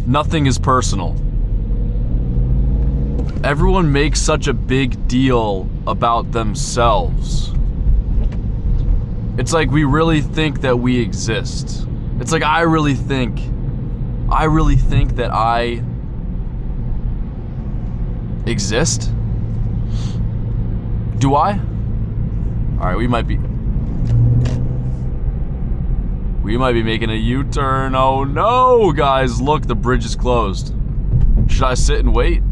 nothing is personal. Everyone makes such a big deal about themselves. It's like we really think that we exist. It's like I really think that I exist? Do I? Alright, we might be making a U-turn. Oh no, guys, look, the bridge is closed. Should I sit and wait?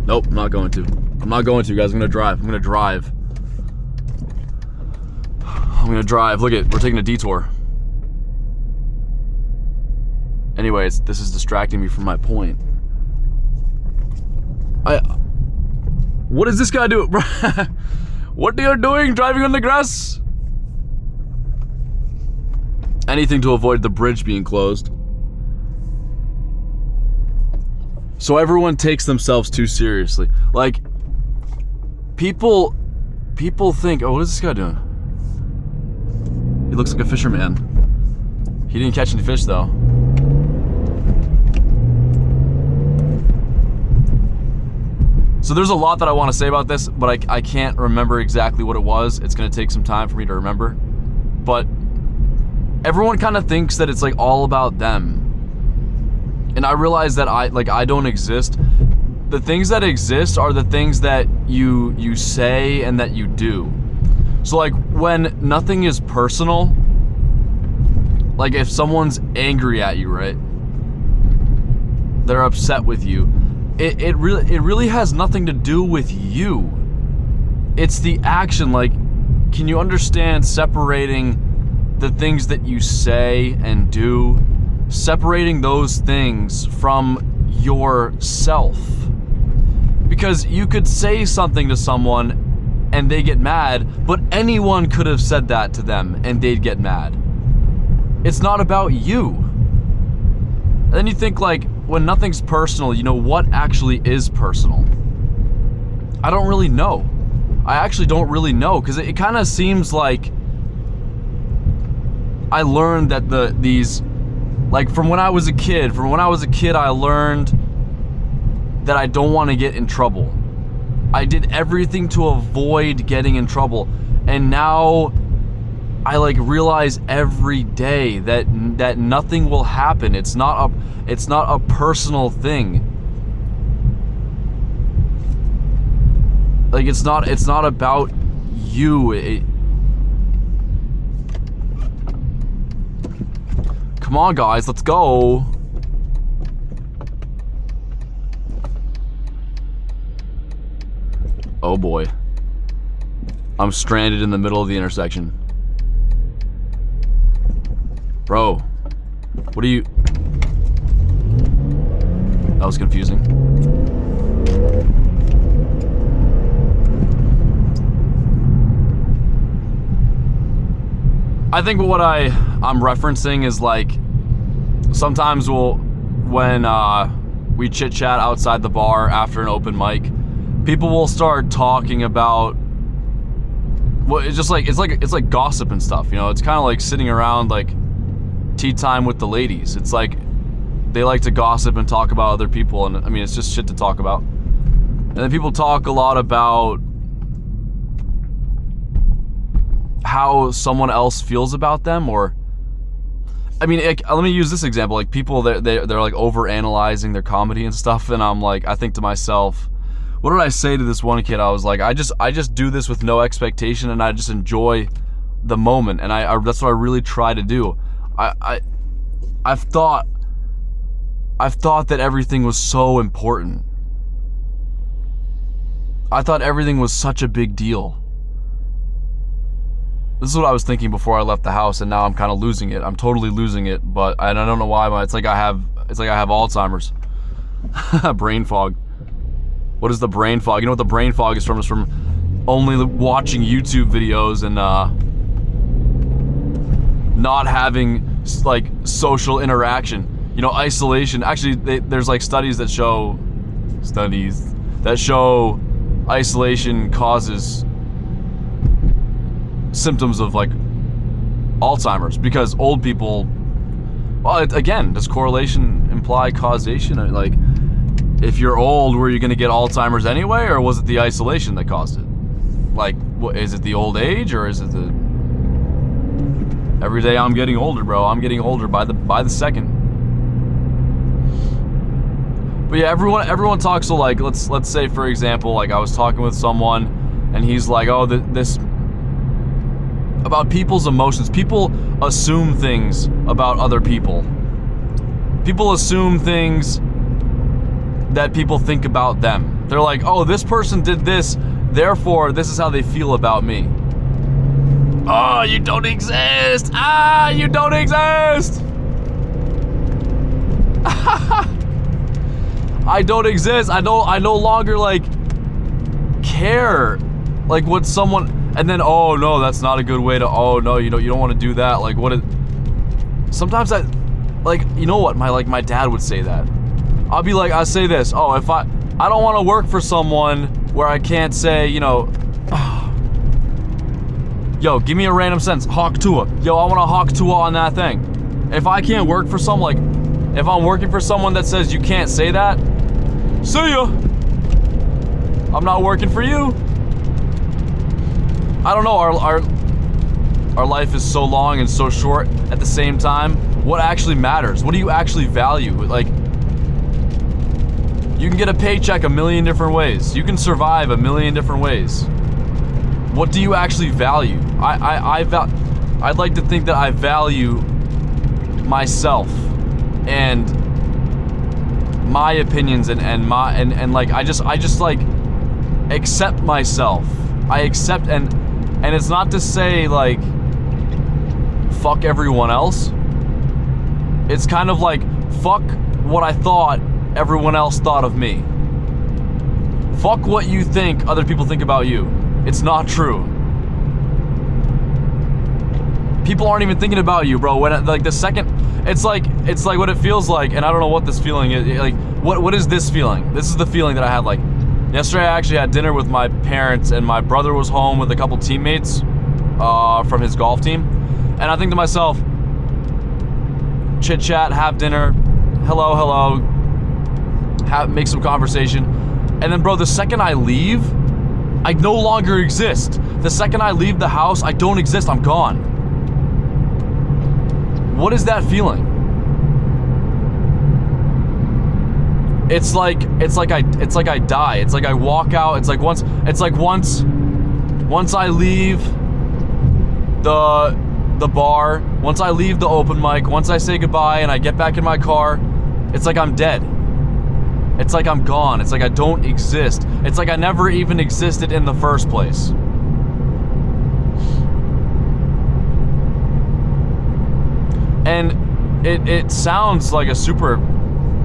Nope, I'm not going to. I'm not going to, guys. I'm gonna drive. I'm gonna drive. Look at, we're taking a detour. Anyways, this is distracting me from my point. What is this guy doing? What are you doing driving on the grass? Anything to avoid the bridge being closed. So everyone takes themselves too seriously. Like, people think, oh, what is this guy doing? He looks like a fisherman. He didn't catch any fish though. So there's a lot that I want to say about this, but I can't remember exactly what it was. It's gonna take some time for me to remember. But everyone kind of thinks that it's like all about them. And I realize that I don't exist. The things that exist are the things that you say and that you do. So like when nothing is personal, like if someone's angry at you, right? They're upset with you. It really has nothing to do with you. It's the action. Like, can you understand separating the things that you say and do? Separating those things from yourself. Because you could say something to someone and they get mad, but anyone could have said that to them and they'd get mad. It's not about you. And then you think like, when nothing's personal, you know, what actually is personal? I don't really know. I actually don't really know, because it kind of seems like I learned that like from when I was a kid, I learned that I don't want to get in trouble. I did everything to avoid getting in trouble. And now I like realize every day that nothing will happen. It's not a personal thing. Like it's not about you. Come on, guys, let's go. Oh boy. I'm stranded in the middle of the intersection. Bro, what are you... That was confusing. I think what I'm referencing is like, sometimes when we chit chat outside the bar after an open mic, people will start talking about, well, it's like gossip and stuff, you know. It's kind of like sitting around like tea time with the ladies. It's like they like to gossip and talk about other people, and I mean, it's just shit to talk about. And then people talk a lot about how someone else feels about them, or I mean, like, let me use this example. Like people, they're like over analyzing their comedy and stuff, and I'm like, I think to myself, what did I say to this one kid? I was like, I just do this with no expectation, and I just enjoy the moment, and I that's what I really try to do. I've thought that everything was so important. I thought everything was such a big deal. This is what I was thinking before I left the house, and now I'm kind of losing it. I'm totally losing it, but I don't know why, but it's like I have Alzheimer's. Brain fog. What is the brain fog? You know what the brain fog is from? It's from only watching YouTube videos and not having like social interaction. You know, isolation. Actually, there's like studies that show isolation causes symptoms of like Alzheimer's, because old people, well, again, does correlation imply causation? Like, if you're old, were you going to get Alzheimer's anyway, or was it the isolation that caused it? Like, is it the old age, or is it the... Every day I'm getting older, bro. I'm getting older by the second. But yeah, everyone talks to, like, let's say, for example, like, I was talking with someone, and he's like, oh, this... about people's emotions. People assume things about other people. People assume things that people think about them. They're like, oh, this person did this, therefore this is how they feel about me. Oh, you don't exist! Ah, you don't exist! I don't exist. I no longer, like, care, like, what someone... And then, oh no, that's not a good way to, oh no, you don't want to do that. Like, what is... Sometimes I, like, you know what, my dad would say that. I'll be like, I say this, oh, if I don't want to work for someone where I can't say, you know, yo, give me a random sentence, Hawk Tua. Yo, I want to Hawk Tua on that thing. If I can't work for someone, like, if I'm working for someone that says you can't say that, see ya. I'm not working for you. I don't know, our life is so long and so short at the same time. What actually matters? What do you actually value? Like, you can get a paycheck a million different ways. You can survive a million different ways. What do you actually value? I'd like to think that I value myself and my opinions and like I just like accept myself. I accept, and it's not to say, like, fuck everyone else. It's kind of like, fuck what I thought everyone else thought of me. Fuck what you think other people think about you. It's not true. People aren't even thinking about you, bro. When, like, the second, it's like what it feels like, and I don't know what this feeling is. Like, what is this feeling? This is the feeling that I had, like, yesterday I actually had dinner with my parents, and my brother was home with a couple teammates from his golf team. And I think to myself, chit chat, have dinner, hello, make some conversation. And then, bro, the second I leave, I no longer exist. The second I leave the house, I don't exist, I'm gone. What is that feeling? It's like I die. It's like I walk out. It's like once I leave the bar, once I leave the open mic, once I say goodbye and I get back in my car, it's like I'm dead. It's like I'm gone. It's like I don't exist. It's like I never even existed in the first place. And it sounds like a super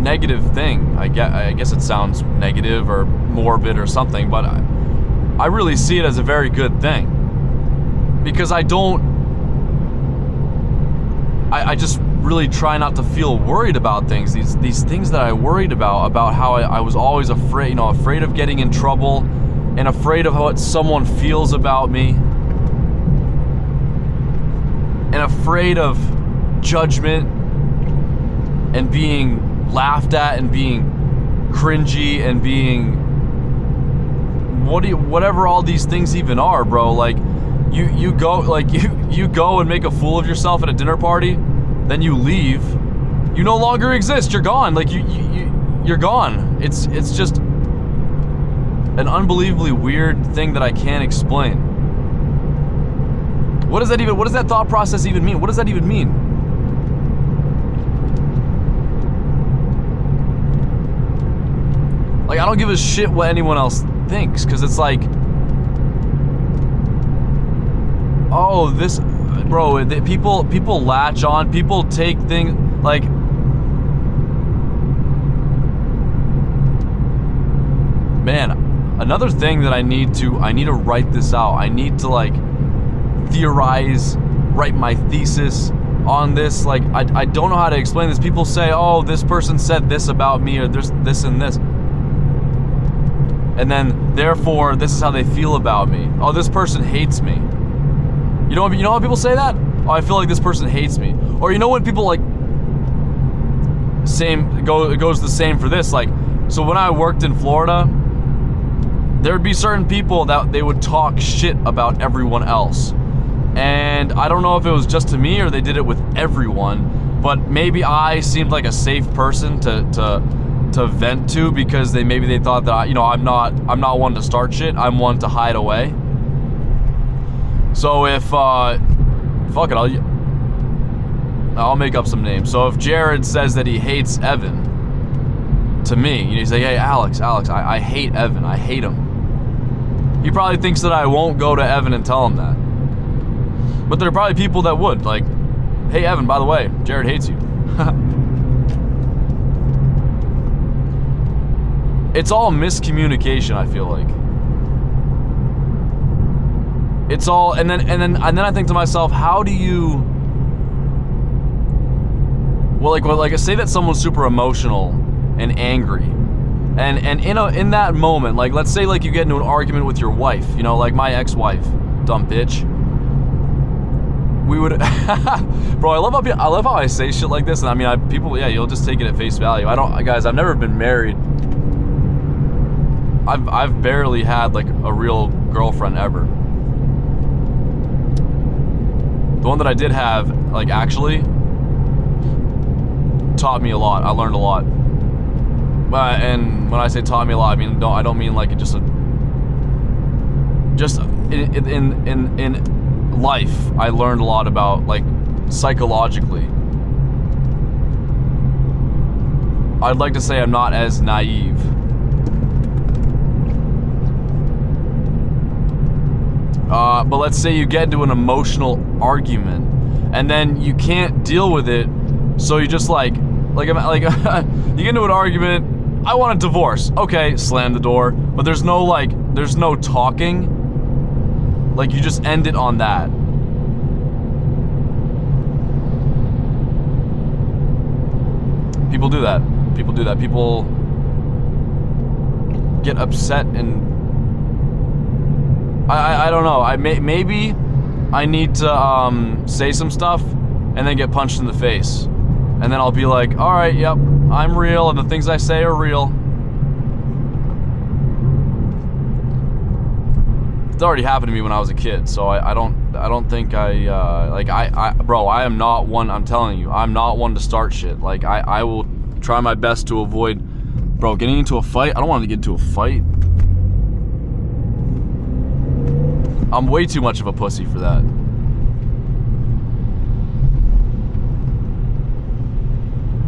negative thing. I guess it sounds negative or morbid or something, but I really see it as a very good thing. Because I just really try not to feel worried about things. These things that I worried about how I was always afraid, afraid of getting in trouble and afraid of what someone feels about me and afraid of judgment and being laughed at and being cringy and being whatever all these things even are, bro. Like, you go and make a fool of yourself at a dinner party, then you leave, you no longer exist, you're gone. Like, you're gone. It's just an unbelievably weird thing that I can't explain. What does that thought process even mean? What does that even mean? Like, I don't give a shit what anyone else thinks, because it's like, oh, this, bro, people latch on, people take things, like, man, another thing that I need to write this out. I need to, like, theorize, write my thesis on this. Like, I don't know how to explain this. People say, oh, this person said this about me, or there's this and this. And then, therefore, this is how they feel about me. Oh, this person hates me. You know how people say that? oh, I feel like this person hates me. Or you know when people like, it goes the same for this. Like, so when I worked in Florida, there would be certain people that they would talk shit about everyone else. And I don't know if it was just to me or they did it with everyone, but maybe I seemed like a safe person to vent to because they thought that I'm not one to start shit. I'm one to hide away. So if fuck it, I'll make up some names. So if Jared says that he hates Evan to me, you say, hey Alex, I hate Evan. I hate him. He probably thinks that I won't go to Evan and tell him that. But there are probably people that would, like, hey Evan, by the way, Jared hates you. It's all miscommunication, I feel like. It's all, and then I think to myself, how do you, well, say that someone's super emotional and angry. And in that moment, like, let's say like you get into an argument with your wife, like my ex-wife, dumb bitch. We would, bro, I love how I say shit like this, and I mean, people, yeah, you'll just take it at face value. Guys, I've never been married. I've barely had like a real girlfriend ever. The one that I did have, like, actually taught me a lot. I learned a lot. And when I say taught me a lot, I don't mean like just in life. I learned a lot about, like, psychologically. I'd like to say I'm not as naive. But let's say you get into an emotional argument and then you can't deal with it, so you just like you get into an argument, I want a divorce. Okay, slam the door. But there's no talking. Like, you just end it on that. People do that. People get upset and I don't know. Maybe I need to say some stuff and then get punched in the face. And then I'll be like, all right, yep, I'm real, and the things I say are real. It's already happened to me when I was a kid, so I don't think bro, I am not one, I'm telling you, I'm not one to start shit. Like, I will try my best to avoid, bro, getting into a fight. I don't want to get into a fight. I'm way too much of a pussy for that.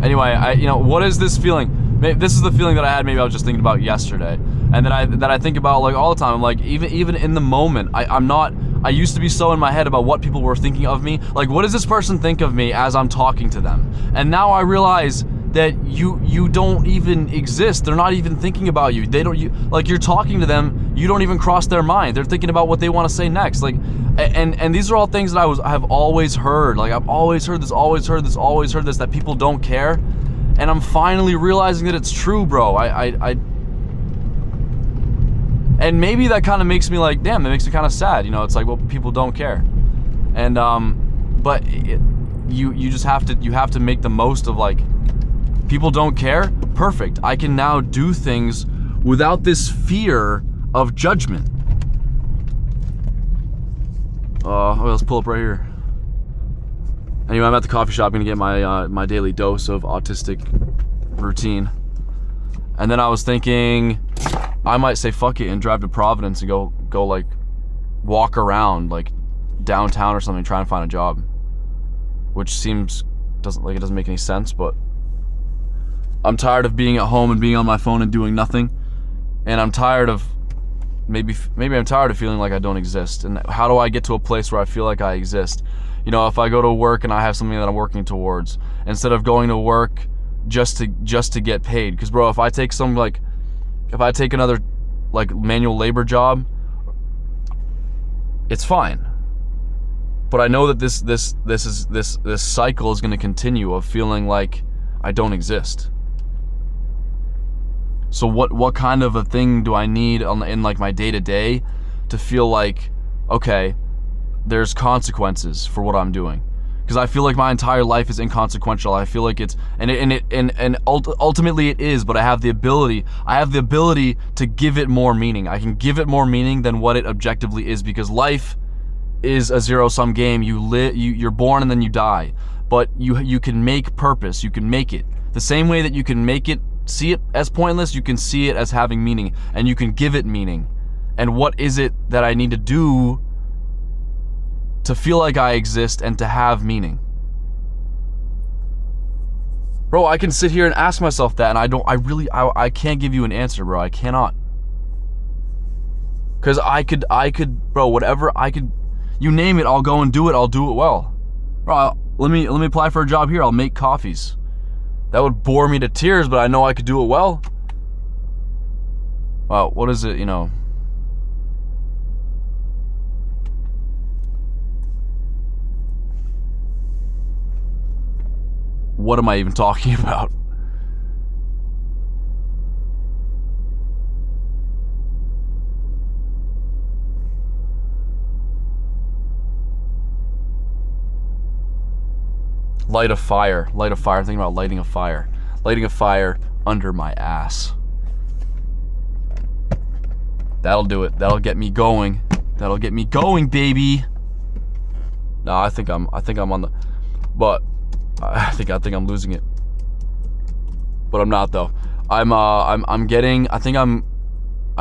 Anyway, what is this feeling? This is the feeling that I had, maybe I was just thinking about yesterday. And that I think about, like, all the time. I'm like, even in the moment, I used to be so in my head about what people were thinking of me. Like, what does this person think of me as I'm talking to them? And now I realize that you don't even exist. They're not even thinking about you. You're talking to them, you don't even cross their mind. They're thinking about what they want to say next. Like, and these are all things that I have always heard. Like, I've always heard this, that people don't care. And I'm finally realizing that it's true, bro. And maybe that kind of makes me like, damn, that makes me kind of sad. It's like, well, people don't care. And but you just have to make the most of, like, people don't care? Perfect. I can now do things without this fear of judgment. Let's pull up right here. Anyway, I'm at the coffee shop gonna get my daily dose of autistic routine. And then I was thinking I might say fuck it and drive to Providence and go like walk around like downtown or something, try and find a job. Which doesn't make any sense, but I'm tired of being at home and being on my phone and doing nothing. And I'm tired of, maybe I'm tired of feeling like I don't exist. And how do I get to a place where I feel like I exist? If I go to work and I have something that I'm working towards, instead of going to work just to get paid. Because, bro, if I take another like manual labor job, it's fine. But I know that this cycle is going to continue of feeling like I don't exist. So what kind of a thing do I need in like my day-to-day to feel like, okay, there's consequences for what I'm doing. Because I feel like my entire life is inconsequential. I feel like it's, ultimately it is, but I have the ability to give it more meaning. I can give it more meaning than what it objectively is, because life is a zero-sum game. You're born and then you die. But you can make purpose, you can make it. The same way that you can make it, see it as pointless, you can see it as having meaning, and you can give it meaning. And what is it that I need to do to feel like I exist and to have meaning? Bro, I can sit here and ask myself that, and I can't give you an answer, bro. I cannot. Because I could, bro, whatever I could, you name it, I'll go and do it. I'll do it well. Bro, let me apply for a job here. I'll make coffees. That would bore me to tears, but I know I could do it well. Well, what is it, What am I even talking about? Light a fire. I'm thinking about lighting a fire. Lighting a fire under my ass. That'll do it. That'll get me going. That'll get me going, baby. No, I think I'm on the, but I think I'm losing it. But I'm not, though. I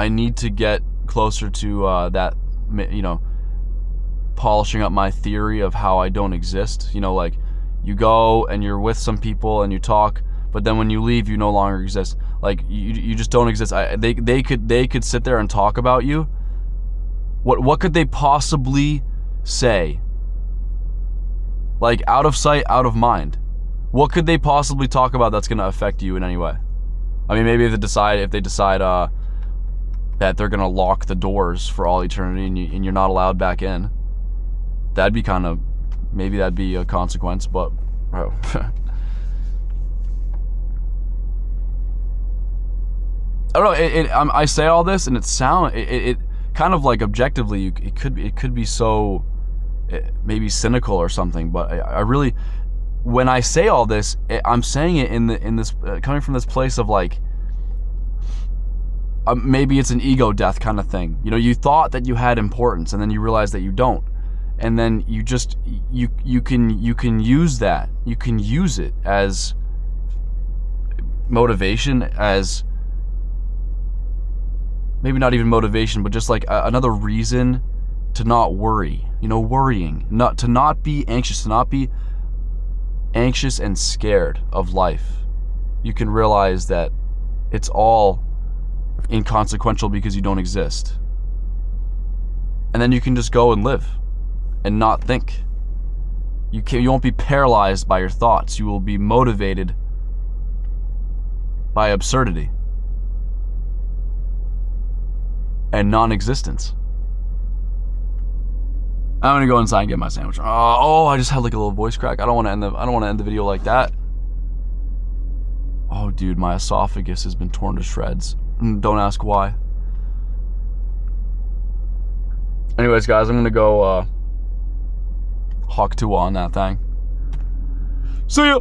need to get closer to that, polishing up my theory of how I don't exist. Like, you go and you're with some people and you talk, but then when you leave, you no longer exist. Like, you just don't exist. They could sit there and talk about you. What could they possibly say? Like, out of sight, out of mind. What could they possibly talk about that's gonna affect you in any way? I mean, maybe if they decide that they're gonna lock the doors for all eternity and you're not allowed back in, that'd be maybe that'd be a consequence, but bro. I don't know. I say all this and it kind of like objectively, it could be so maybe cynical or something, but I really, when I say all this, I'm saying it in this coming from this place of like, maybe it's an ego death kind of thing. You thought that you had importance, and then you realize that you don't, and then you just you can use that. You can use it as motivation, as maybe not even motivation, but just like another reason to not worry. Worrying, to not be anxious, to not be anxious and scared of life. You can realize that it's all inconsequential because you don't exist. And then you can just go and live and not think. You won't be paralyzed by your thoughts. You will be motivated by absurdity and non-existence. I'm gonna go inside and get my sandwich. Oh, I just had like a little voice crack. I don't want to end the video like that. Oh, dude, my esophagus has been torn to shreds. Don't ask why. Anyways, guys, I'm gonna go Hawk 2 on that thing. See ya.